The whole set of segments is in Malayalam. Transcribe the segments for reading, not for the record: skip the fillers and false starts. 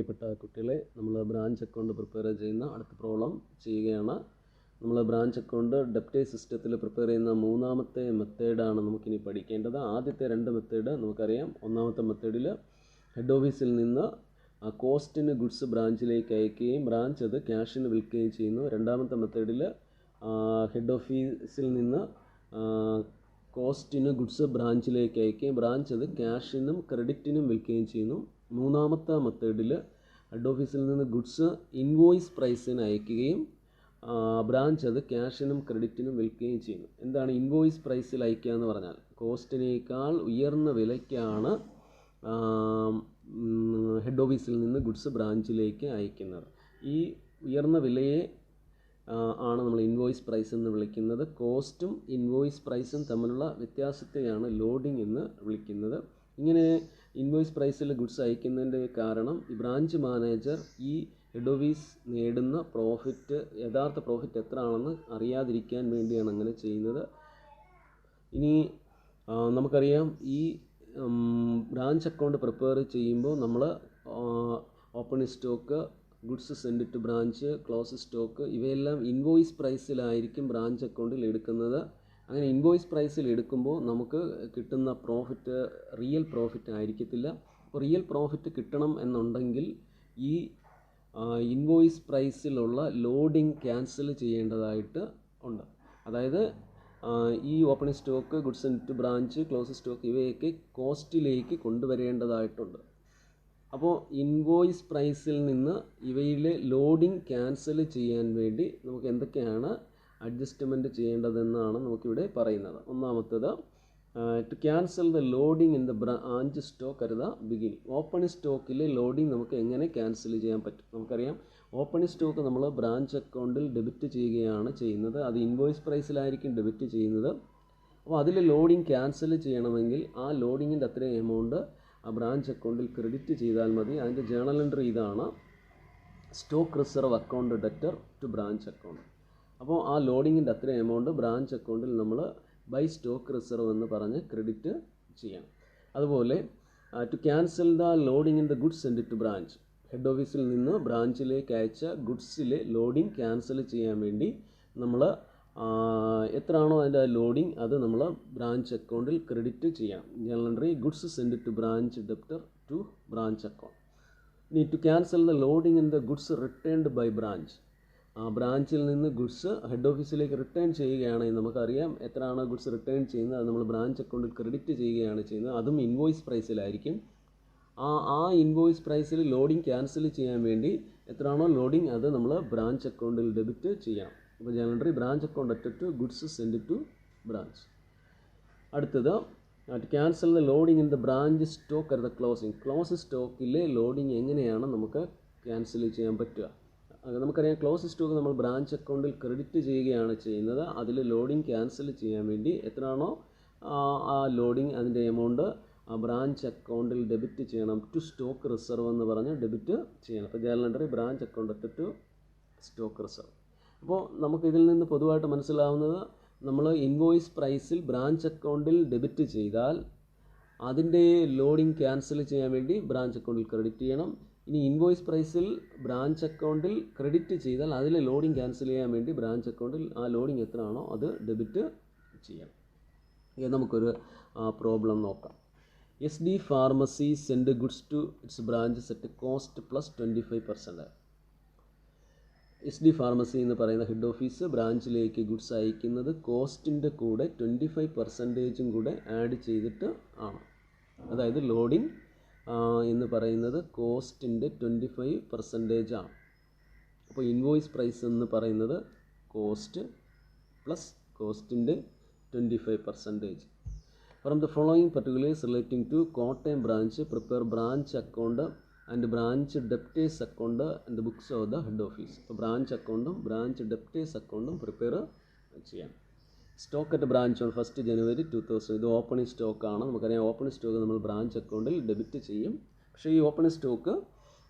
പ്രിയപ്പെട്ട കുട്ടികളെ, നമ്മൾ ബ്രാഞ്ച് അക്കൗണ്ട് പ്രിപ്പയർ ചെയ്യുന്ന അടുത്ത പ്രോബ്ലം ചെയ്യുകയാണ്. നമ്മൾ ബ്രാഞ്ച് അക്കൗണ്ട് ഡെപ്റ്റേഴ്സ് സിസ്റ്റത്തിൽ പ്രിപ്പയർ ചെയ്യുന്ന മൂന്നാമത്തെ മെത്തേഡാണ് നമുക്കിനി പഠിക്കേണ്ടത്. ആദ്യത്തെ രണ്ട് മെത്തേഡ് നമുക്കറിയാം. ഒന്നാമത്തെ മെത്തേഡിൽ ഹെഡ് ഓഫീസിൽ നിന്ന് കോസ്റ്റിന് ഗുഡ്സ് ബ്രാഞ്ചിലേക്ക് അയക്കുകയും ബ്രാഞ്ച് അത് ക്യാഷിന് വിൽക്കുകയും ചെയ്യുന്നു. രണ്ടാമത്തെ മെത്തേഡിൽ ഹെഡ് ഓഫീസിൽ നിന്ന് കോസ്റ്റിന് ഗുഡ്സ് ബ്രാഞ്ചിലേക്ക് അയക്കുകയും ബ്രാഞ്ച് അത് ക്യാഷിനും ക്രെഡിറ്റിനും വിൽക്കുകയും ചെയ്യുന്നു. മൂന്നാമത്തെ മെത്തേഡിൽ ഹെഡ് ഓഫീസിൽ നിന്ന് ഗുഡ്സ് ഇൻവോയ്സ് പ്രൈസിന് അയക്കുകയും ബ്രാഞ്ച് അത് ക്യാഷിനും ക്രെഡിറ്റിനും വിൽക്കുകയും ചെയ്യുന്നു. എന്താണ് ഇൻവോയ്സ് പ്രൈസിൽ അയക്കുക എന്ന് പറഞ്ഞാൽ? കോസ്റ്റിനേക്കാൾ ഉയർന്ന വിലയ്ക്കാണ് ഹെഡ് ഓഫീസിൽ നിന്ന് ഗുഡ്സ് ബ്രാഞ്ചിലേക്ക് അയക്കുന്നത്. ഈ ഉയർന്ന വിലയെ ആണ് നമ്മൾ ഇൻവോയ്സ് പ്രൈസ് എന്ന് വിളിക്കുന്നത്. കോസ്റ്റും ഇൻവോയ്സ് പ്രൈസും തമ്മിലുള്ള വ്യത്യാസത്തെയാണ് ലോഡിംഗ് എന്ന് വിളിക്കുന്നത്. ഇങ്ങനെ ഇൻവോയ്സ് പ്രൈസിൽ ഗുഡ്സ് അയക്കുന്നതിൻ്റെ കാരണം ഈ ബ്രാഞ്ച് മാനേജർ ഈ ഹെഡ് ഓഫീസ് നേടുന്ന പ്രോഫിറ്റ്, യഥാർത്ഥ പ്രോഫിറ്റ് എത്ര ആണെന്ന് അറിയാതിരിക്കാൻ വേണ്ടിയാണ് അങ്ങനെ ചെയ്യുന്നത്. ഇനി നമുക്കറിയാം, ഈ ബ്രാഞ്ച് അക്കൗണ്ട് പ്രിപ്പയർ ചെയ്യുമ്പോൾ നമ്മൾ open stock, goods send to branch, close stock ഇവയെല്ലാം ഇൻവോയ്സ് പ്രൈസിലായിരിക്കും ബ്രാഞ്ച് അക്കൗണ്ടിൽ എടുക്കുന്നത്. അങ്ങനെ ഇൻവോയ്സ് പ്രൈസിൽ എടുക്കുമ്പോൾ നമുക്ക് കിട്ടുന്ന പ്രോഫിറ്റ് റിയൽ പ്രോഫിറ്റ് ആയിരിക്കത്തില്ല. അപ്പോൾ റിയൽ പ്രോഫിറ്റ് കിട്ടണം എന്നുണ്ടെങ്കിൽ ഈ ഇൻവോയ്സ് പ്രൈസിലുള്ള ലോഡിംഗ് ക്യാൻസൽ ചെയ്യേണ്ടതായിട്ട് ഉണ്ട്. അതായത് ഈ open stock, goods send to branch, close stock ഇവയൊക്കെ കോസ്റ്റിലേക്ക് കൊണ്ടുവരേണ്ടതായിട്ടുണ്ട്. അപ്പോൾ ഇൻവോയ്സ് പ്രൈസിൽ നിന്ന് ഇവയിലെ ലോഡിംഗ് ക്യാൻസൽ ചെയ്യാൻ വേണ്ടി നമുക്ക് എന്തൊക്കെയാണ് അഡ്ജസ്റ്റ്മെൻറ്റ് ചെയ്യേണ്ടതെന്നാണ് നമുക്കിവിടെ പറയുന്നത്. ഒന്നാമത്തേത്, to cancel the loading in the branch stock at the beginning. Open സ്റ്റോക്കിലെ ലോഡിംഗ് നമുക്ക് എങ്ങനെ ക്യാൻസൽ ചെയ്യാൻ പറ്റും? നമുക്കറിയാം, ഓപ്പൺ സ്റ്റോക്ക് നമ്മൾ ബ്രാഞ്ച് അക്കൗണ്ടിൽ ഡെബിറ്റ് ചെയ്യുകയാണ് ചെയ്യുന്നത്. അത് ഇൻവോയ്സ് പ്രൈസിലായിരിക്കും ഡെബിറ്റ് ചെയ്യുന്നത്. അപ്പോൾ അതിൽ ലോഡിംഗ് ക്യാൻസൽ ചെയ്യണമെങ്കിൽ ആ ലോഡിങ്ങിൻ്റെ അത്രയും എമൗണ്ട് ആ ബ്രാഞ്ച് അക്കൗണ്ടിൽ ക്രെഡിറ്റ് ചെയ്താൽ മതി. അതിൻ്റെ ജേണൽ എൻട്രി ഇതാണ്: stock reserve account debtor to branch account. അപ്പോൾ ആ ലോഡിങ്ങിൻ്റെ അത്രയും എമൗണ്ട് ബ്രാഞ്ച് അക്കൗണ്ടിൽ നമ്മൾ ബൈ സ്റ്റോക്ക് റിസർവ് എന്ന് പറഞ്ഞ് ക്രെഡിറ്റ് ചെയ്യണം. അതുപോലെ to cancel the loading in the goods send to branch. Head ഓഫീസിൽ നിന്ന് ബ്രാഞ്ചിലേക്ക് അയച്ച ഗുഡ്സിലെ ലോഡിംഗ് ക്യാൻസൽ ചെയ്യാൻ വേണ്ടി നമ്മൾ എത്രയാണോ അതിൻ്റെ ലോഡിംഗ് അത് നമ്മൾ ബ്രാഞ്ച് അക്കൗണ്ടിൽ ക്രെഡിറ്റ് ചെയ്യണം. General entry: goods send to branch debtor to branch account. ഇനി to cancel the loading in the goods returned by branch. ബ്രാഞ്ചിൽ നിന്ന് ഗുഡ്സ് ഹെഡ് ഓഫീസിലേക്ക് റിട്ടേൺ ചെയ്യുകയാണെങ്കിൽ നമുക്കറിയാം എത്രയാണ് ഗുഡ്സ് റിട്ടേൺ ചെയ്യുന്നത്, അത് നമ്മൾ ബ്രാഞ്ച് അക്കൗണ്ടിൽ ക്രെഡിറ്റ് ചെയ്യുകയാണ് ചെയ്യുന്നത്. അതും ഇൻവോയ്സ് പ്രൈസിലായിരിക്കും. ആ ഇൻവോയ്സ് പ്രൈസിൽ ലോഡിംഗ് ക്യാൻസൽ ചെയ്യാൻ വേണ്ടി എത്രയാണോ ലോഡിംഗ് അത് നമ്മൾ ബ്രാഞ്ച് അക്കൗണ്ടിൽ ഡെബിറ്റ് ചെയ്യണം. അപ്പോൾ general entry: branch account at to goods send to branch. അടുത്തത്, to cancel the loading in the branch stock at the closing. Close സ്റ്റോക്കിലെ ലോഡിംഗ് എങ്ങനെയാണ് നമുക്ക് ക്യാൻസൽ ചെയ്യാൻ പറ്റുക? നമുക്കറിയാം, ക്ലോസ് സ്റ്റോക്ക് നമ്മൾ ബ്രാഞ്ച് അക്കൗണ്ടിൽ ക്രെഡിറ്റ് ചെയ്യുകയാണ് ചെയ്യുന്നത്. അതിൽ ലോഡിംഗ് ക്യാൻസൽ ചെയ്യാൻ വേണ്ടി എത്രയാണോ ആ ലോഡിംഗ് അതിൻ്റെ എമൗണ്ട് ആ ബ്രാഞ്ച് അക്കൗണ്ടിൽ ഡെബിറ്റ് ചെയ്യണം. ടു സ്റ്റോക്ക് റിസർവ് എന്ന് പറഞ്ഞ് ഡെബിറ്റ് ചെയ്യണം. അപ്പോൾ general entry: branch account at to stock reserve. അപ്പോൾ നമുക്കിതിൽ നിന്ന് പൊതുവായിട്ട് മനസ്സിലാവുന്നത്, നമ്മൾ ഇൻവോയ്സ് പ്രൈസിൽ ബ്രാഞ്ച് അക്കൗണ്ടിൽ ഡെബിറ്റ് ചെയ്താൽ അതിൻ്റെ ലോഡിംഗ് ക്യാൻസൽ ചെയ്യാൻ വേണ്ടി ബ്രാഞ്ച് അക്കൗണ്ടിൽ ക്രെഡിറ്റ് ചെയ്യണം. ഇനി ഇൻവോയ്സ് പ്രൈസിൽ ബ്രാഞ്ച് അക്കൗണ്ടിൽ ക്രെഡിറ്റ് ചെയ്താൽ അതിലെ ലോഡിംഗ് ക്യാൻസൽ ചെയ്യാൻ വേണ്ടി ബ്രാഞ്ച് അക്കൗണ്ടിൽ ആ ലോഡിംഗ് എത്രയാണോ അത് ഡെബിറ്റ് ചെയ്യണം. നമുക്കൊരു പ്രോബ്ലം നോക്കാം. SD pharmacy send goods to its branches at cost plus 25%. SD pharmacy എന്ന് പറയുന്ന ഹെഡ് ഓഫീസ് ബ്രാഞ്ചിലേക്ക് ഗുഡ്സ് അയക്കുന്നത് കോസ്റ്റിൻ്റെ കൂടെ 25% കൂടെ ആഡ് ചെയ്തിട്ട് ആണ്. അതായത് ലോഡിംഗ് എന്ന് പറയുന്നത് കോസ്റ്റിൻ്റെ 25% ആണ്. അപ്പോൾ ഇൻവോയ്സ് പ്രൈസ് എന്ന് പറയുന്നത് കോസ്റ്റ് പ്ലസ് കോസ്റ്റിൻ്റെ 25%. From the following particulars relating to Kottayam branch prepare branch account and branch debtors account and books of the head office. അപ്പോൾ ബ്രാഞ്ച് അക്കൗണ്ടും ബ്രാഞ്ച് ഡെപ്റ്റേഴ്സ് അക്കൗണ്ടും പ്രിപ്പയർ ചെയ്യണം. Stock at branch on 1 January 2000. ഇത് ഓപ്പണിംഗ് സ്റ്റോക്കാണ്. നമുക്കറിയാം, ഓപ്പണിംഗ് സ്റ്റോക്ക് നമ്മൾ ബ്രാഞ്ച് അക്കൗണ്ടിൽ ഡെബിറ്റ് ചെയ്യും. പക്ഷേ ഈ ഓപ്പണിംഗ് സ്റ്റോക്ക്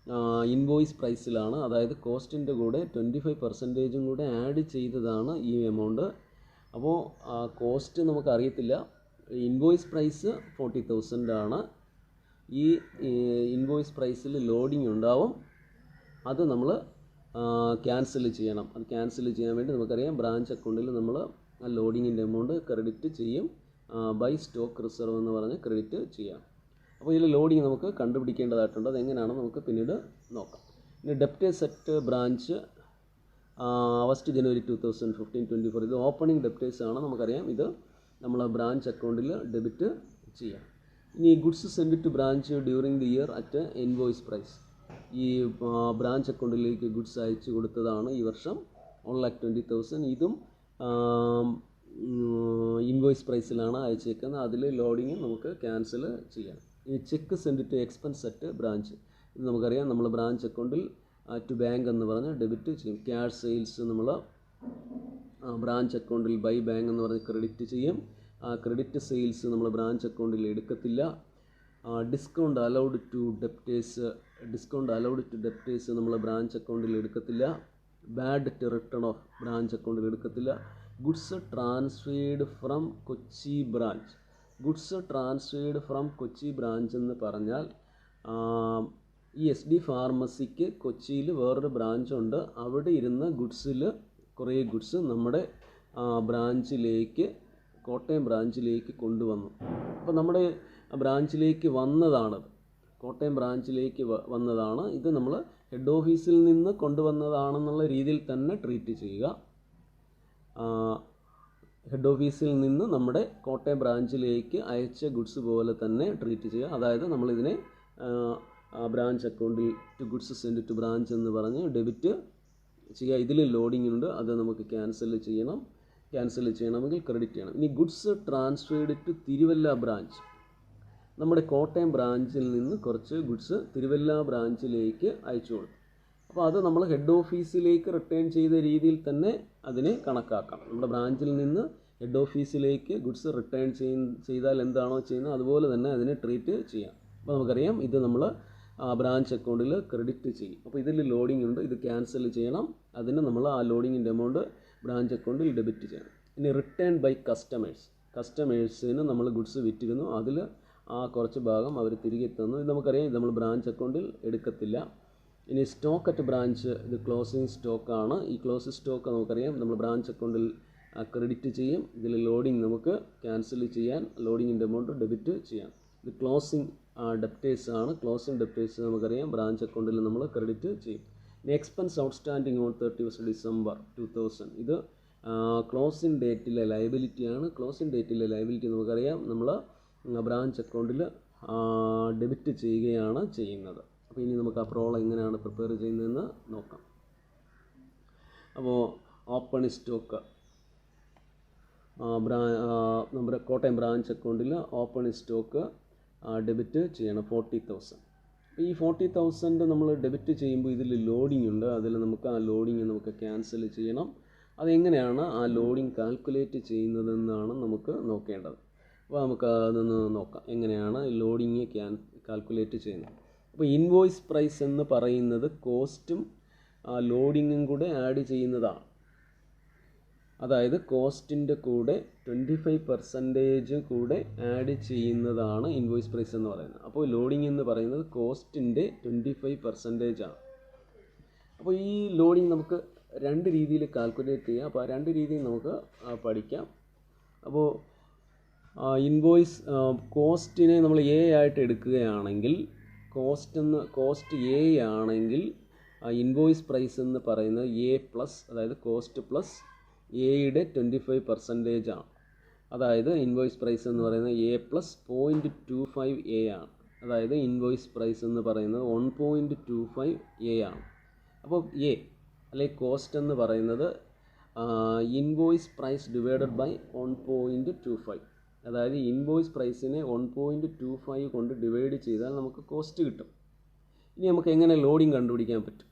ഇൻവോയ്സ് പ്രൈസിലാണ്. അതായത് കോസ്റ്റിൻ്റെ കൂടെ 25% കൂടെ ആഡ് ചെയ്തതാണ് ഈ എമൗണ്ട്. അപ്പോൾ കോസ്റ്റ് നമുക്കറിയത്തില്ല. ഇൻവോയ്സ് പ്രൈസ് 40,000 ആണ്. ഈ ഇൻവോയ്സ് പ്രൈസിൽ ലോഡിംഗ് ഉണ്ടാവും. അത് നമ്മൾ ക്യാൻസൽ ചെയ്യണം. അത് ക്യാൻസൽ ചെയ്യാൻ വേണ്ടി നമുക്കറിയാം ബ്രാഞ്ച് അക്കൗണ്ടിൽ നമ്മൾ ആ ലോഡിങ്ങിൻ്റെ എമൗണ്ട് ക്രെഡിറ്റ് ചെയ്യും. ബൈ സ്റ്റോക്ക് റിസർവ് എന്ന് പറഞ്ഞ് ക്രെഡിറ്റ് ചെയ്യാം. അപ്പോൾ ഇതിൽ ലോഡിങ് നമുക്ക് കണ്ടുപിടിക്കേണ്ടതായിട്ടുണ്ട്. അതെങ്ങനെയാണെന്ന് നമുക്ക് പിന്നീട് നോക്കാം. ഇനി ഡെപ്റ്റേഴ്സ് അറ്റ് ബ്രാഞ്ച് 1 ജനുവരി 2015-24 ഇത് ഓപ്പണിംഗ് ഡെപ്റ്റേഴ്സ് ആണ്. നമുക്കറിയാം ഇത് നമ്മൾ ബ്രാഞ്ച് അക്കൗണ്ടിൽ ഡെബിറ്റ് ചെയ്യാം. ഇനി goods send to branch during the year at invoice price. ഈ ബ്രാഞ്ച് അക്കൗണ്ടിലേക്ക് ഗുഡ്സ് അയച്ചു കൊടുത്തതാണ് ഈ വർഷം 1,20,000. ഇതും ഇൻവോയ്സ് പ്രൈസിലാണ് അയച്ചേക്കുന്നത്. അതിൽ ലോഡിങ് നമുക്ക് ക്യാൻസൽ ചെയ്യാം. ഇനി cheque send to expense at branch. ഇത് നമുക്കറിയാം നമ്മൾ ബ്രാഞ്ച് അക്കൗണ്ടിൽ ടു ബാങ്ക് എന്ന് പറഞ്ഞ് ഡെബിറ്റ് ചെയ്യും. ക്യാഷ് സെയിൽസ് നമ്മൾ ബ്രാഞ്ച് അക്കൗണ്ടിൽ ബൈ ബാങ്ക് എന്ന് പറഞ്ഞ് ക്രെഡിറ്റ് ചെയ്യും. ക്രെഡിറ്റ് സെയിൽസ് നമ്മൾ ബ്രാഞ്ച് അക്കൗണ്ടിൽ എടുക്കത്തില്ല. ഡിസ്കൗണ്ട് അലൗഡ് ടു ഡെപ്റ്റേഴ്സ് നമ്മൾ ബ്രാഞ്ച് അക്കൗണ്ടിൽ എടുക്കത്തില്ല. Bad debt return of branch അക്കൗണ്ടിൽ എടുക്കത്തില്ല. Goods transferred from Kochi branch. Goods transferred from Kochi branch എന്ന് പറഞ്ഞാൽ ഈ SD ഫാർമസിക്ക് കൊച്ചിയിൽ വേറൊരു ബ്രാഞ്ചുണ്ട്. അവിടെ ഇരുന്ന ഗുഡ്സിൽ കുറേ ഗുഡ്സ് നമ്മുടെ ബ്രാഞ്ചിലേക്ക്, കോട്ടയം ബ്രാഞ്ചിലേക്ക് കൊണ്ടുവന്നു. അപ്പോൾ നമ്മുടെ ബ്രാഞ്ചിലേക്ക് വന്നതാണത്, കോട്ടയം ബ്രാഞ്ചിലേക്ക് വന്നതാണ്. ഇത് നമ്മൾ ഹെഡ് ഓഫീസിൽ നിന്ന് കൊണ്ടുവന്നതാണെന്നുള്ള രീതിയിൽ തന്നെ ട്രീറ്റ് ചെയ്യുക. ഹെഡ് ഓഫീസിൽ നിന്ന് നമ്മുടെ കോട്ടയം ബ്രാഞ്ചിലേക്ക് അയച്ച ഗുഡ്സ് പോലെ തന്നെ ട്രീറ്റ് ചെയ്യുക. അതായത് നമ്മളിതിനെ ബ്രാഞ്ച് അക്കൗണ്ടിൽ to goods send to branch എന്ന് പറഞ്ഞ് ഡെബിറ്റ് ചെയ്യുക. ഇതിൽ ലോഡിംഗ് ഉണ്ട്, അത് നമുക്ക് ക്യാൻസൽ ചെയ്യണം. ക്യാൻസൽ ചെയ്യണമെങ്കിൽ ക്രെഡിറ്റ് ചെയ്യണം. ഇനി goods transferred to Thiruvalla branch. നമ്മുടെ കോട്ടയം ബ്രാഞ്ചിൽ നിന്ന് കുറച്ച് ഗുഡ്സ് തിരുവല്ല ബ്രാഞ്ചിലേക്ക് അയച്ചു കൊടുത്തു. അപ്പോൾ അത് നമ്മൾ ഹെഡ് ഓഫീസിലേക്ക് റിട്ടേൺ ചെയ്ത രീതിയിൽ തന്നെ അതിനെ കണക്കാക്കാം. നമ്മുടെ ബ്രാഞ്ചിൽ നിന്ന് ഹെഡ് ഓഫീസിലേക്ക് ഗുഡ്സ് റിട്ടേൺ ചെയ്താൽ എന്താണോ ചെയ്യുന്നത് അതുപോലെ തന്നെ അതിനെ ട്രീറ്റ് ചെയ്യാം. അപ്പോൾ നമുക്കറിയാം ഇത് നമ്മൾ ബ്രാഞ്ച് അക്കൗണ്ടിൽ ക്രെഡിറ്റ് ചെയ്യും. അപ്പോൾ ഇതിൽ ലോഡിംഗ് ഉണ്ട്, ഇത് ക്യാൻസൽ ചെയ്യണം. അതിന് നമ്മൾ ആ ലോഡിങ്ങിൻ്റെ എമൗണ്ട് ബ്രാഞ്ച് അക്കൗണ്ടിൽ ഡെബിറ്റ് ചെയ്യണം. ഇനി റിട്ടേൺ ബൈ കസ്റ്റമേഴ്സിന് നമ്മൾ ഗുഡ്സ് വിറ്റിരുന്നു, അതിൽ ആ കുറച്ച് ഭാഗം അവർ തിരികെ തന്നു. ഇത് നമുക്കറിയാം, ഇത് നമ്മൾ ബ്രാഞ്ച് അക്കൗണ്ടിൽ എടുക്കത്തില്ല. ഇനി സ്റ്റോക്ക് അറ്റ് ബ്രാഞ്ച്, ഇത് ക്ലോസിംഗ് സ്റ്റോക്കാണ്. ഈ ക്ലോസിംഗ് സ്റ്റോക്ക് നമുക്കറിയാം നമ്മൾ ബ്രാഞ്ച് അക്കൗണ്ടിൽ ക്രെഡിറ്റ് ചെയ്യും. ഇതിൽ ലോഡിംഗ് നമുക്ക് ക്യാൻസൽ ചെയ്യാൻ ലോഡിങ്ങിൻ്റെ എമൗണ്ട് ഡെബിറ്റ് ചെയ്യാം. ഇത് ക്ലോസിംഗ് ഡെപ്റ്റേഴ്സ് ആണ്. ക്ലോസിംഗ് ഡെപ്റ്റേഴ്സ് നമുക്കറിയാം ബ്രാഞ്ച് അക്കൗണ്ടിൽ നമ്മൾ ക്രെഡിറ്റ് ചെയ്യും. ഇനി എക്സ്പെൻസ് ഔട്ട്സ്റ്റാൻഡിങ് ഓൺ 31 ഡിസംബർ 2000 ഇത് ക്ലോസിംഗ് ഡേറ്റിലെ ലയബിലിറ്റിയാണ്. ക്ലോസിംഗ് ഡേറ്റിലെ ലയബിലിറ്റി നമുക്കറിയാം നമ്മൾ ബ്രാഞ്ച് അക്കൗണ്ടിൽ ഡെബിറ്റ് ചെയ്യുകയാണ് ചെയ്യുന്നത്. അപ്പോൾ ഇനി നമുക്ക് ആ പ്രോബ്ലം എങ്ങനെയാണ് പ്രിപ്പയർ ചെയ്യുന്നതെന്ന് നോക്കാം. അപ്പോൾ ഓപ്പൺ സ്റ്റോക്ക് നമ്മുടെ കോട്ടയം ബ്രാഞ്ച് അക്കൗണ്ടിൽ ഓപ്പൺ സ്റ്റോക്ക് ഡെബിറ്റ് ചെയ്യണം 40,000. ഈ 40,000 നമ്മൾ ഡെബിറ്റ് ചെയ്യുമ്പോൾ ഇതിൽ ലോഡിംഗ് ഉണ്ട്, അതിൽ നമുക്ക് ആ ലോഡിങ് നമുക്ക് ക്യാൻസൽ ചെയ്യണം. അതെങ്ങനെയാണ് ആ ലോഡിങ് കാൽക്കുലേറ്റ് ചെയ്യുന്നതെന്നാണ് നമുക്ക് നോക്കേണ്ടത്. അപ്പോൾ നമുക്ക് അതൊന്ന് നോക്കാം, എങ്ങനെയാണ് ലോഡിങ് കാൽക്കുലേറ്റ് ചെയ്യുന്നത്. അപ്പോൾ ഇൻവോയ്സ് പ്രൈസ് എന്ന് പറയുന്നത് കോസ്റ്റും ലോഡിങ്ങും കൂടെ ആഡ് ചെയ്യുന്നതാണ്. അതായത് കോസ്റ്റിൻ്റെ കൂടെ 25% കൂടെ ആഡ് ചെയ്യുന്നതാണ് ഇൻവോയ്സ് പ്രൈസ് എന്ന് പറയുന്നത്. അപ്പോൾ ലോഡിംഗ് എന്ന് പറയുന്നത് കോസ്റ്റിൻ്റെ 25% ആണ്. അപ്പോൾ ഈ ലോഡിംഗ് നമുക്ക് രണ്ട് രീതിയിൽ കാൽക്കുലേറ്റ് ചെയ്യാം. അപ്പോൾ ആ രണ്ട് രീതിയിൽ നമുക്ക് പഠിക്കാം. അപ്പോൾ ഇൻവോയ്സ് കോസ്റ്റിനെ നമ്മൾ എ ആയിട്ട് എടുക്കുകയാണെങ്കിൽ, കോസ്റ്റ് എ ആണെങ്കിൽ ഇൻവോയ്സ് പ്രൈസ് എന്ന് പറയുന്നത് എ പ്ലസ്, അതായത് കോസ്റ്റ് പ്ലസ് എയുടെ 25% ആണ്. അതായത് ഇൻവോയ്സ് പ്രൈസ് എന്ന് പറയുന്നത് എ പ്ലസ് 0.25 എ ആണ്. അതായത് ഇൻവോയ്സ് പ്രൈസ് എന്ന് പറയുന്നത് 1.25 എ ആണ്. അപ്പോൾ എ അല്ലെങ്കിൽ കോസ്റ്റ് എന്ന് പറയുന്നത് ഇൻവോയ്സ് പ്രൈസ് ഡിവൈഡഡ് ബൈ 1.25. അതായത് ഇൻവോയ്സ് പ്രൈസിനെ 1.25 കൊണ്ട് ഡിവൈഡ് ചെയ്താൽ നമുക്ക് കോസ്റ്റ് കിട്ടും. ഇനി നമുക്ക് എങ്ങനെ ലോഡിംഗ് കണ്ടുപിടിക്കാൻ പറ്റും?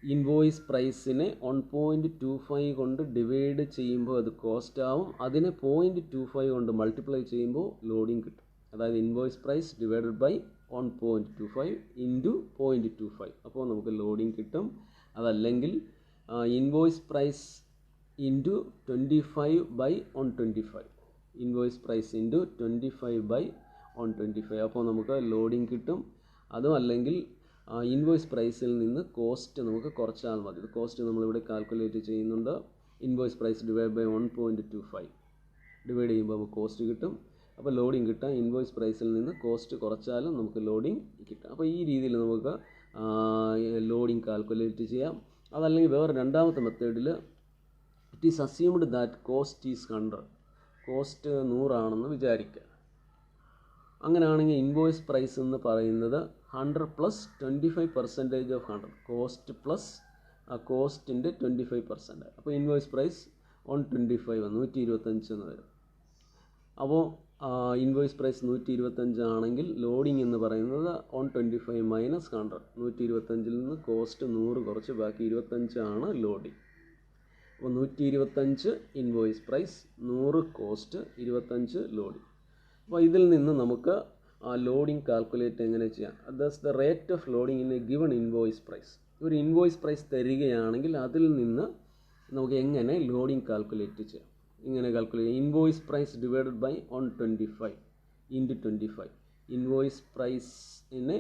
ഇൻവോയ്സ് പ്രൈസിനെ 1.25 കൊണ്ട് ഡിവൈഡ് ചെയ്യുമ്പോൾ അത് കോസ്റ്റ് ആവും. അതിനെ 0.25 കൊണ്ട് മൾട്ടിപ്ലൈ ചെയ്യുമ്പോൾ ലോഡിംഗ് കിട്ടും. അതായത് invoice price divided by 1.25 into 0.25. അപ്പോൾ നമുക്ക് ലോഡിംഗ് കിട്ടും. അതല്ലെങ്കിൽ invoice price into 25 by 125. Invoice price into 25 by 125. അപ്പോൾ നമുക്ക് ലോഡിംഗ് കിട്ടും. അതും അല്ലെങ്കിൽ ഇൻവോയ്സ് പ്രൈസിൽ നിന്ന് കോസ്റ്റ് നമുക്ക് കുറച്ചാൽ മതി. ഇത് കോസ്റ്റ് നമ്മളിവിടെ കാൽക്കുലേറ്റ് ചെയ്യുന്നുണ്ട്. Invoice price divide by 1.25 divide ചെയ്യുമ്പോൾ നമുക്ക് കോസ്റ്റ് കിട്ടും. അപ്പോൾ ലോഡിങ് കിട്ടാം. ഇൻവോയ്സ് പ്രൈസിൽ നിന്ന് കോസ്റ്റ് കുറച്ചാലും നമുക്ക് ലോഡിങ് കിട്ടാം. അപ്പോൾ ഈ രീതിയിൽ നമുക്ക് ലോഡിങ് കാൽക്കുലേറ്റ് ചെയ്യാം. അതല്ലെങ്കിൽ വേറെ രണ്ടാമത്തെ മെത്തേഡിൽ it is assumed that cost is 100, cost 100 ആണെന്ന് വിചാരിക്കുക. അങ്ങനെയാണെങ്കിൽ ഇൻവോയ്സ് പ്രൈസ് എന്ന് പറയുന്നത് 100 പ്ലസ് 25% ഓഫ് 100, കോസ്റ്റ് പ്ലസ് ആ കോസ്റ്റിൻ്റെ 25%. അപ്പോൾ ഇൻവോയ്സ് പ്രൈസ് 125 125 എന്ന് വരും. അപ്പോൾ ഇൻവോയ്സ് പ്രൈസ് 125 ആണെങ്കിൽ ലോഡിംഗ് എന്ന് പറയുന്നത് 125 മൈനസ് 100, 125 നിന്ന് കോസ്റ്റ് 100 കുറച്ച് ബാക്കി 25 ആണ് ലോഡിംഗ്. അപ്പോൾ 125 ഇൻവോയ്സ് പ്രൈസ്, 100 കോസ്റ്റ്, 25 ലോഡിംഗ്. അപ്പോൾ ഇതിൽ നിന്ന് നമുക്ക് ലോഡിംഗ് കാൽക്കുലേറ്റ് എങ്ങനെ ചെയ്യാം? That's the rate of loading in a given invoice price. ഒരു ഇൻവോയ്സ് പ്രൈസ് തരികയാണെങ്കിൽ അതിൽ നിന്ന് നമുക്ക് എങ്ങനെ ലോഡിംഗ് കാൽക്കുലേറ്റ് ചെയ്യാം? ഇങ്ങനെ കാൽക്കുലേറ്റ് ചെയ്യാം. Invoice price divided by 125 into 25. Invoice പ്രൈസിനെ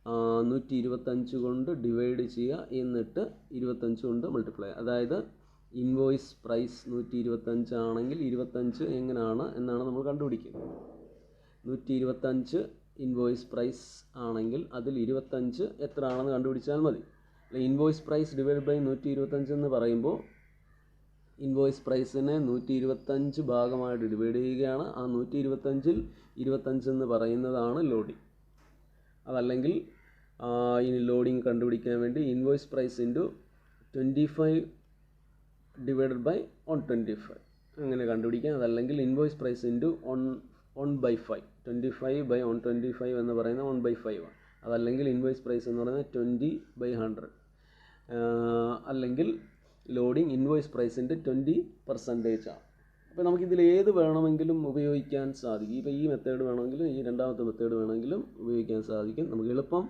125 കൊണ്ട് ഡിവൈഡ് ചെയ്യുക, എന്നിട്ട് 25 കൊണ്ട് മൾട്ടിപ്ലൈ. അതായത് ഇൻവോയ്സ് പ്രൈസ് 125 ആണെങ്കിൽ 25 എങ്ങനെയാണ് എന്നാണ് നമ്മൾ കണ്ടുപിടിക്കുന്നത്. 125 ഇൻവോയ്സ് പ്രൈസ് ആണെങ്കിൽ അതിൽ 25 എത്ര ആണെന്ന് കണ്ടുപിടിച്ചാൽ മതി. ഇൻവോയ്സ് പ്രൈസ് ഡിവൈഡ് ബൈ 125 എന്ന് പറയുമ്പോൾ ഇൻവോയ്സ് പ്രൈസിനെ 125 ഭാഗമായിട്ട് ഡിവൈഡ് ചെയ്യുകയാണ്. ആ 125ൽ 25 എന്ന് പറയുന്നതാണ് ലോഡിംഗ്. അതല്ലെങ്കിൽ ഇനി ലോഡിംഗ് കണ്ടുപിടിക്കാൻ വേണ്ടി invoice price into 25 divided by 125 അങ്ങനെ കണ്ടുപിടിക്കാം. അതല്ലെങ്കിൽ ഇൻവോയ്സ് പ്രൈസ് ഇൻറ്റു 1/5, 25/125 എന്ന് പറയുന്നത് 1/5 ആണ്. അതല്ലെങ്കിൽ ഇൻവോയ്സ് പ്രൈസ് എന്ന് പറയുന്നത് 20/100. അല്ലെങ്കിൽ ലോഡിംഗ് ഇൻവോയ്സ് പ്രൈസിൻ്റെ 20% ആണ്. അപ്പോൾ നമുക്കിതിൽ ഏത് വേണമെങ്കിലും ഉപയോഗിക്കാൻ സാധിക്കും. ഇപ്പോൾ ഈ മെത്തേഡ് വേണമെങ്കിലും ഈ രണ്ടാമത്തെ മെത്തേഡ് വേണമെങ്കിലും ഉപയോഗിക്കാൻ സാധിക്കും. നമുക്ക് എളുപ്പം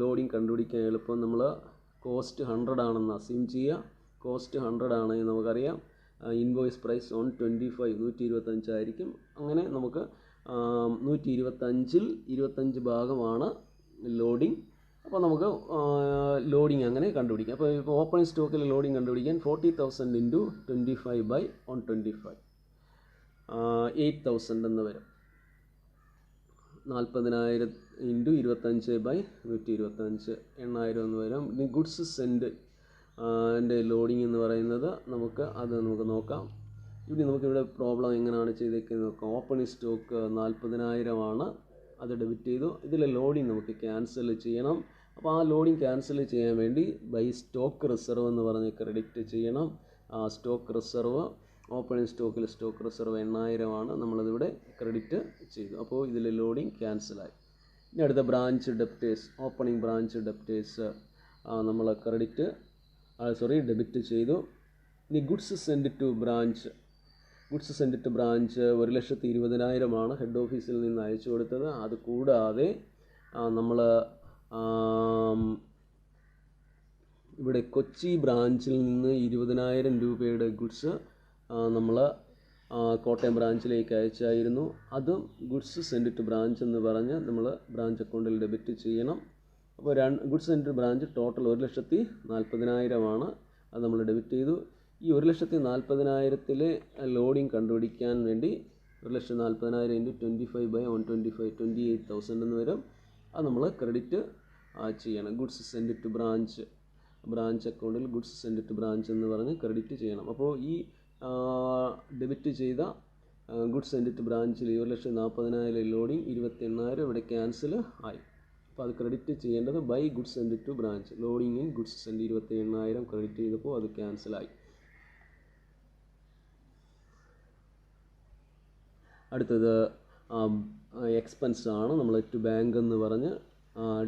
ലോഡിംഗ് കണ്ടുപിടിക്കാൻ എളുപ്പം നമ്മൾ കോസ്റ്റ് 100 ആണെന്ന് അസ്യൂം ചെയ്യുക. കോസ്റ്റ് 100 ആണെങ്കിൽ നമുക്കറിയാം ഇൻവോയ്സ് പ്രൈസ് 125 125 ആയിരിക്കും. അങ്ങനെ നമുക്ക് 125ൽ 25 ഭാഗമാണ് ലോഡിംഗ്. അപ്പോൾ നമുക്ക് ലോഡിംഗ് അങ്ങനെ കണ്ടുപിടിക്കാം. അപ്പോൾ ഇപ്പോൾ ഓപ്പണിംഗ് സ്റ്റോക്കിൽ ലോഡിംഗ് കണ്ടുപിടിക്കാൻ 40,000 ഇൻറ്റു 25/125 8,000 എന്ന് വരും. 40,000 ഇൻറ്റു 25/125 8,000 എന്ന് വരും. ഇനി ഗുഡ്സ് സെൻഡ് എൻ്റെ ലോഡിംഗ് എന്ന് പറയുന്നത് നമുക്ക് നോക്കാം. ഇനി നമുക്കിവിടെ പ്രോബ്ലം എങ്ങനെയാണ് ചെയ്തേക്കുന്നത് നോക്കാം. ഓപ്പണിംഗ് സ്റ്റോക്ക് 40,000 ആണ്, അത് ഡെബിറ്റ് ചെയ്തു. ഇതിലെ ലോഡിംഗ് നമുക്ക് ക്യാൻസൽ ചെയ്യണം. അപ്പോൾ ആ ലോഡിംഗ് ക്യാൻസൽ ചെയ്യാൻ വേണ്ടി ബൈ സ്റ്റോക്ക് റിസർവ് എന്ന് പറഞ്ഞ് ക്രെഡിറ്റ് ചെയ്യണം. സ്റ്റോക്ക് റിസർവ് ഓപ്പണിംഗ് സ്റ്റോക്കിൽ സ്റ്റോക്ക് റിസർവ് 8,000 ആണ്, നമ്മളതിവിടെ ക്രെഡിറ്റ് ചെയ്തു. അപ്പോൾ ഇതിൽ ലോഡിംഗ് ക്യാൻസലായി. ഇനി അടുത്ത branch debtors, opening branch debtors നമ്മൾ ഡെബിറ്റ് ചെയ്തു. ഇനി goods send to branch, goods send to branch 1,20,000 ആണ് ഹെഡ് ഓഫീസിൽ നിന്ന് അയച്ചു കൊടുത്തത്. അത് കൂടാതെ നമ്മൾ ഇവിടെ കൊച്ചി ബ്രാഞ്ചിൽ നിന്ന് 20,000 രൂപയുടെ ഗുഡ്സ് നമ്മൾ കോട്ടയം ബ്രാഞ്ചിലേക്ക് അയച്ചായിരുന്നു. അതും ഗുഡ്സ് സെൻഡ് ടു ബ്രാഞ്ച് എന്ന് പറഞ്ഞ് നമ്മൾ ബ്രാഞ്ച് അക്കൗണ്ടിൽ ഡെബിറ്റ് ചെയ്യണം. അപ്പോൾ goods send to branch total 1,40,000 ആണ്, അത് നമ്മൾ ഡെബിറ്റ് ചെയ്തു. ഈ 1,40,000 ലോഡിംഗ് കണ്ടുപിടിക്കാൻ വേണ്ടി 1,40,000 ഇൻറ്റു 25/125 28,000 എന്ന് വരും. അത് നമ്മൾ ക്രെഡിറ്റ് ചെയ്യണം. ഗുഡ്സ് സെൻഡ് ടു ബ്രാഞ്ച് അക്കൗണ്ടിൽ ഗുഡ്സ് സെൻഡ് ടു ബ്രാഞ്ച് എന്ന് പറഞ്ഞ് ക്രെഡിറ്റ് ചെയ്യണം. അപ്പോൾ ഈ ഡെബിറ്റ് ചെയ്ത ഗുഡ്സ് സെൻഡ് ടു ബ്രാഞ്ചിൽ 1,40,000 ലോഡിംഗ് 28,000 ഇവിടെ ക്യാൻസൽ ആയി. അപ്പോൾ അത് ക്രെഡിറ്റ് ചെയ്യേണ്ടത് by goods send to branch. Loading in goods send 28,000 credit ചെയ്തപ്പോൾ അത് ക്യാൻസലായി. അടുത്തത് എക്സ്പെൻസ് ആണ്. നമ്മൾ ടു ബാങ്ക് എന്ന് പറഞ്ഞ്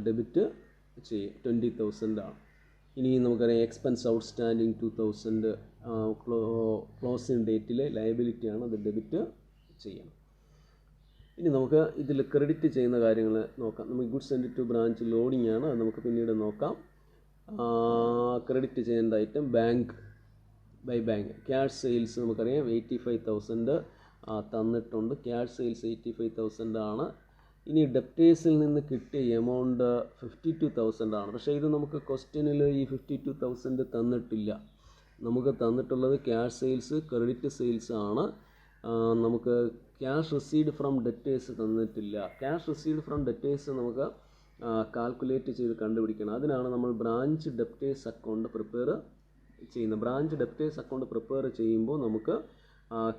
ഡെബിറ്റ് ചെയ്യും, 20,000 ആണ്. ഇനി നമുക്കറിയാം എക്സ്പെൻസ് ഔട്ട്സ്റ്റാൻഡിങ് 2,000 ക്ലോസിംഗ് ഡേറ്റിലെ ലയബിലിറ്റിയാണ്, അത് ഡെബിറ്റ് ചെയ്യണം. ഇനി നമുക്ക് ഇതിൽ ക്രെഡിറ്റ് ചെയ്യുന്ന കാര്യങ്ങൾ നോക്കാം. നമുക്ക് goods send to branch loading ആണ്, അത് നമുക്ക് പിന്നീട് നോക്കാം. ക്രെഡിറ്റ് ചെയ്യേണ്ട item bank by bank. Cash sales നമുക്കറിയാം 85,000 തന്നിട്ടുണ്ട്. ക്യാഷ് സെയിൽസ് 85,000 ആണ്. ഇനി ഡെപ്റ്റേഴ്സിൽ നിന്ന് കിട്ടിയ എമൗണ്ട് 52,000 ആണ്. പക്ഷേ ഇത് നമുക്ക് ക്വസ്റ്റ്യനിൽ ഈ 52,000 തന്നിട്ടില്ല. നമുക്ക് തന്നിട്ടുള്ളത് ക്യാഷ് സെയിൽസ്, ക്രെഡിറ്റ് സെയിൽസ് ആണ്. നമുക്ക് ക്യാഷ് റിസീവ്ഡ് ഫ്രം ഡെറ്റേഴ്സ് തന്നിട്ടില്ല. ക്യാഷ് റിസീവ്ഡ് ഫ്രം ഡെറ്റേഴ്സ് നമുക്ക് കാൽക്കുലേറ്റ് ചെയ്ത് കണ്ടുപിടിക്കണം. അതിനാണ് നമ്മൾ ബ്രാഞ്ച് ഡെപ്റ്റേഴ്സ് അക്കൗണ്ട് പ്രിപ്പയർ ചെയ്യുന്നത്. ബ്രാഞ്ച് ഡെപ്റ്റേഴ്സ് അക്കൗണ്ട് പ്രിപ്പയർ ചെയ്യുമ്പോൾ നമുക്ക്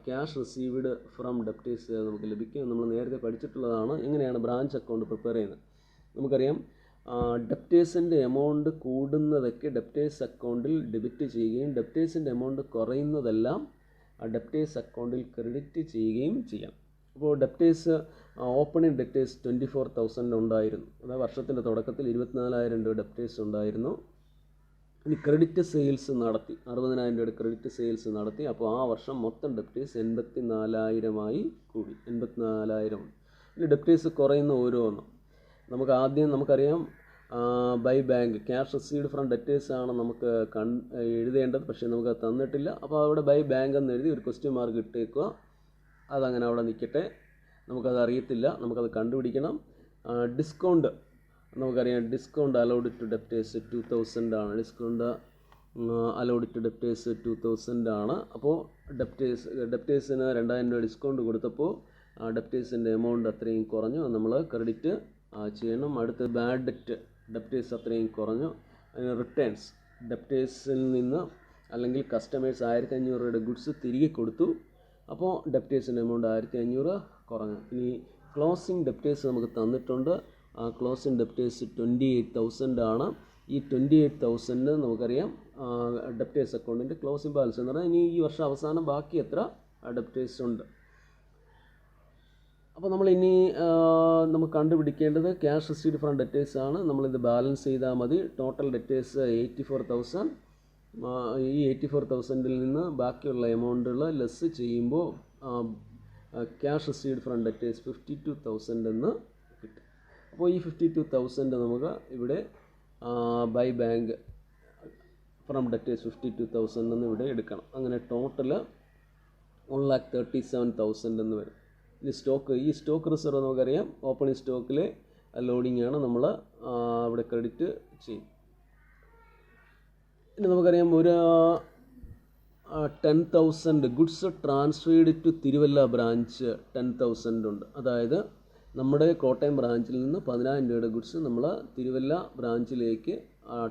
ക്യാഷ് റിസീവ്ഡ് ഫ്രം ഡെപ്റ്റേഴ്സ് നമുക്ക് ലഭിക്കും. നമ്മൾ നേരത്തെ പഠിച്ചിട്ടുള്ളതാണ് എങ്ങനെയാണ് ബ്രാഞ്ച് അക്കൗണ്ട് പ്രിപ്പയർ ചെയ്യുന്നത്. നമുക്കറിയാം, ഡെപ്റ്റേഴ്സിൻ്റെ എമൗണ്ട് കൂടുന്നതൊക്കെ ഡെപ്റ്റേഴ്സ് അക്കൗണ്ടിൽ ഡെബിറ്റ് ചെയ്യുകയും ഡെപ്റ്റേഴ്സിൻ്റെ എമൗണ്ട് കുറയുന്നതെല്ലാം ഡെപ്റ്റേഴ്സ് അക്കൗണ്ടിൽ ക്രെഡിറ്റ് ചെയ്യുകയും ചെയ്യാം. അപ്പോൾ ഡെപ്റ്റേഴ്സ്, ഓപ്പണിംഗ് ഡെപ്റ്റേഴ്സ് 24,000 ഉണ്ടായിരുന്നു. അതായത് വർഷത്തിൻ്റെ തുടക്കത്തിൽ 24,000 രൂപ ഡെപ്റ്റേഴ്സ് ഉണ്ടായിരുന്നു. ഇനി ക്രെഡിറ്റ് സെയിൽസ് നടത്തി, 60,000 രൂപയുടെ ക്രെഡിറ്റ് സെയിൽസ് നടത്തി. അപ്പോൾ ആ വർഷം മൊത്തം ഡെപ്റ്റേഴ്സ് 84,000 കൂടി, 84,000 ഉണ്ട്. ഇനി ഡെപ്റ്റേഴ്സ് കുറയുന്ന ഓരോന്നും നമുക്കറിയാം, by bank cash received from debtors ആണ് നമുക്ക് എഴുതേണ്ടത്. പക്ഷേ നമുക്ക് തന്നിട്ടില്ല. അപ്പോൾ അവിടെ ബൈ ബാങ്ക് എന്ന് എഴുതി ഒരു ക്വസ്റ്റ്യൻ മാർക്ക് ഇട്ടേക്കുക. അതങ്ങനെ അവിടെ നിൽക്കട്ടെ. നമുക്കത് അറിയത്തില്ല, നമുക്കത് കണ്ടുപിടിക്കണം. ഡിസ്കൗണ്ട് നമുക്കറിയാം, ഡിസ്കൗണ്ട് അലൗഡ് ടു ഡെപ്റ്റേഴ്സ് 2,000 ആണ്. ഡിസ്കൗണ്ട് അലൗഡ് ടു ഡെപ്റ്റേഴ്സ് 2,000 ആണ്. അപ്പോൾ ഡെപ്റ്റേഴ്സിന് 2,000 രൂപ ഡിസ്കൗണ്ട് കൊടുത്തപ്പോൾ ഡെപ്റ്റേഴ്സിൻ്റെ എമൗണ്ട് അത്രയും കുറഞ്ഞു, നമ്മൾ ക്രെഡിറ്റ് ചെയ്യണം. അടുത്ത് ബാഡ് ഡെറ്റ്, ഡെപ്റ്റേഴ്സ് അത്രയും കുറഞ്ഞു. അതിന് റിട്ടേൺസ്, ഡെപ്റ്റേഴ്സിൽ നിന്ന് അല്ലെങ്കിൽ കസ്റ്റമേഴ്സ് 1,500 രൂപയുടെ ഗുഡ്സ് തിരികെ കൊടുത്തു. അപ്പോൾ ഡെപ്റ്റേഴ്സിൻ്റെ എമൗണ്ട് 1,500 കുറഞ്ഞു. ഇനി ക്ലോസിംഗ് ഡെപ്റ്റേഴ്സ് നമുക്ക് തന്നിട്ടുണ്ട്. ക്ലോസിംഗ് ഡെപ്റ്റേഴ്സ് 28,000 ആണ്. ഈ 28,000 നമുക്കറിയാം ഡെപ്റ്റേഴ്സ് അക്കൗണ്ടിൻ്റെ ക്ലോസിംഗ് ബാലൻസ് എന്ന് പറഞ്ഞാൽ ഇനി ഈ വർഷം അവസാനം ബാക്കി എത്ര ഡെപ്റ്റേഴ്സ് ഉണ്ട്. അപ്പോൾ നമുക്ക് കണ്ടുപിടിക്കേണ്ടത് ക്യാഷ് റിസീവ്ഡ് ഫ്രം ഡെറ്റേഴ്സ് ആണ്. നമ്മളിത് ബാലൻസ് ചെയ്താൽ മതി. Total debtors 84,000. ഈ 84,000-ൽ നിന്ന് ബാക്കിയുള്ള എമൗണ്ടുകൾ ലെസ് ചെയ്യുമ്പോൾ ക്യാഷ് റിസീവ്ഡ് ഫ്രം ഡെറ്റേഴ്സ് 52,000 എന്ന് കിട്ടും. അപ്പോൾ ഈ 52,000 നമുക്ക് ഇവിടെ ബൈ ബാങ്ക് ഫ്രം ഡെറ്റേഴ്സ് 52,000 എന്ന് ഇവിടെ എടുക്കണം. അങ്ങനെ ടോട്ടൽ 1,37,000 എന്ന് വരും. ഇനി ഈ സ്റ്റോക്ക് റിസർവ് നമുക്കറിയാം, ഓപ്പണിംഗ് സ്റ്റോക്കിലെ ലോഡിംഗ് ആണ് നമ്മൾ ഇവിടെ ക്രെഡിറ്റ് ചെയ്യും. ഇനി നമുക്കറിയാം, ഒരു 10,000 goods transferred to Thiruvalla branch 10,000 ഉണ്ട്. അതായത് നമ്മുടെ കോട്ടയം ബ്രാഞ്ചിൽ നിന്ന് 10,000 രൂപയുടെ ഗുഡ്സ് നമ്മൾ തിരുവല്ല ബ്രാഞ്ചിലേക്ക്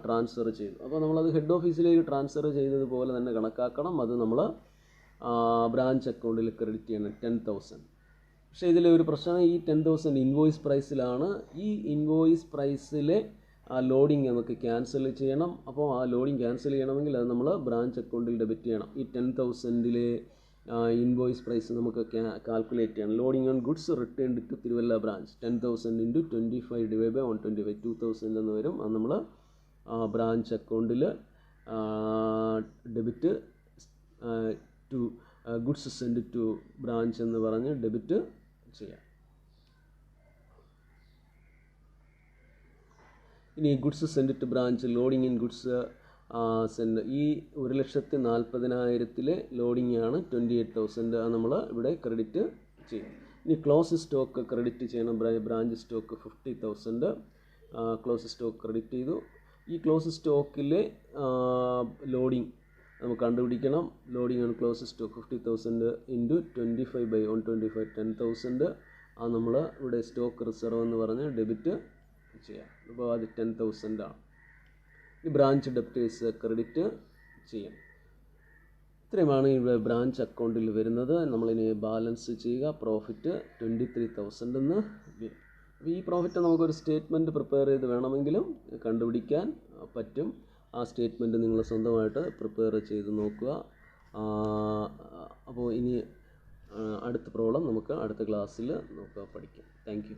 ട്രാൻസ്ഫർ ചെയ്തു. അപ്പോൾ നമ്മളത് ഹെഡ് ഓഫീസിലേക്ക് ട്രാൻസ്ഫർ ചെയ്തതുപോലെ തന്നെ കണക്കാക്കണം. അത് നമ്മൾ ബ്രാഞ്ച് അക്കൗണ്ടിൽ ക്രെഡിറ്റ് ചെയ്യണം 10,000. പക്ഷേ ഇതിലെ ഒരു പ്രശ്നം, ഈ 10,000 ഇൻവോയ്സ് പ്രൈസിലാണ്. ഈ ഇൻവോയ്സ് പ്രൈസിലെ ലോഡിങ് നമുക്ക് ക്യാൻസൽ ചെയ്യണം. അപ്പോൾ ആ ലോഡിങ് ക്യാൻസൽ ചെയ്യണമെങ്കിൽ അത് നമ്മൾ ബ്രാഞ്ച് അക്കൗണ്ടിൽ ഡെബിറ്റ് ചെയ്യണം. ഈ 10,000-ലെ ഇൻവോയ്സ് പ്രൈസ് നമുക്ക് കാൽക്കുലേറ്റ് ചെയ്യണം. Loading on goods returned to Thiruvalla branch 10,000 × 25 / 125 2,000 എന്ന് വരും. അത് നമ്മൾ ബ്രാഞ്ച് അക്കൗണ്ടിൽ debit to goods send to branch എന്ന് പറഞ്ഞ് ഡെബിറ്റ് ചെയ്യാം. ഇനി goods send to branch, loading in goods send, ഈ 1,40,000-ലെ ലോഡിംഗ് ആണ് 28,000. അത് നമ്മൾ ഇവിടെ ക്രെഡിറ്റ് ചെയ്യും. ഇനി ക്ലോസ് സ്റ്റോക്ക് ക്രെഡിറ്റ് ചെയ്യണം. Branch stock 50,000 close stock credit ചെയ്തു. ഈ ക്ലോസ് സ്റ്റോക്കിലെ ലോഡിംഗ് നമുക്ക് കണ്ടുപിടിക്കണം. ലോഡിംഗ് ആണ് ക്ലോസ് സ്റ്റോക്ക് 50,000 × 25 / 125 10,000. അത് നമ്മൾ ഇവിടെ സ്റ്റോക്ക് റിസർവ് എന്ന് പറഞ്ഞ് ഡെബിറ്റ് ചെയ്യാം. അപ്പോൾ അത് 10,000 ആണ്. ഈ ബ്രാഞ്ച് ഡെപ്റ്റേഴ്സ് ക്രെഡിറ്റ് ചെയ്യാം. ഇത്രയുമാണ് ഇവിടെ ബ്രാഞ്ച് അക്കൗണ്ടിൽ വരുന്നത്. നമ്മളിനി ബാലൻസ് ചെയ്യുക. പ്രോഫിറ്റ് 23,000 എന്ന് വരും. അപ്പോൾ ഈ പ്രോഫിറ്റ് നമുക്കൊരു സ്റ്റേറ്റ്മെൻറ്റ് പ്രിപ്പയർ ചെയ്ത് വേണമെങ്കിലും കണ്ടുപിടിക്കാൻ പറ്റും. ആ സ്റ്റേറ്റ്മെൻറ്റ് നിങ്ങൾ സ്വന്തമായിട്ട് പ്രിപ്പയർ ചെയ്ത് നോക്കുക. അപ്പോൾ ഇനി അടുത്ത പ്രോബ്ലം നമുക്ക് അടുത്ത ക്ലാസ്സിൽ പഠിക്കാം. Thank you.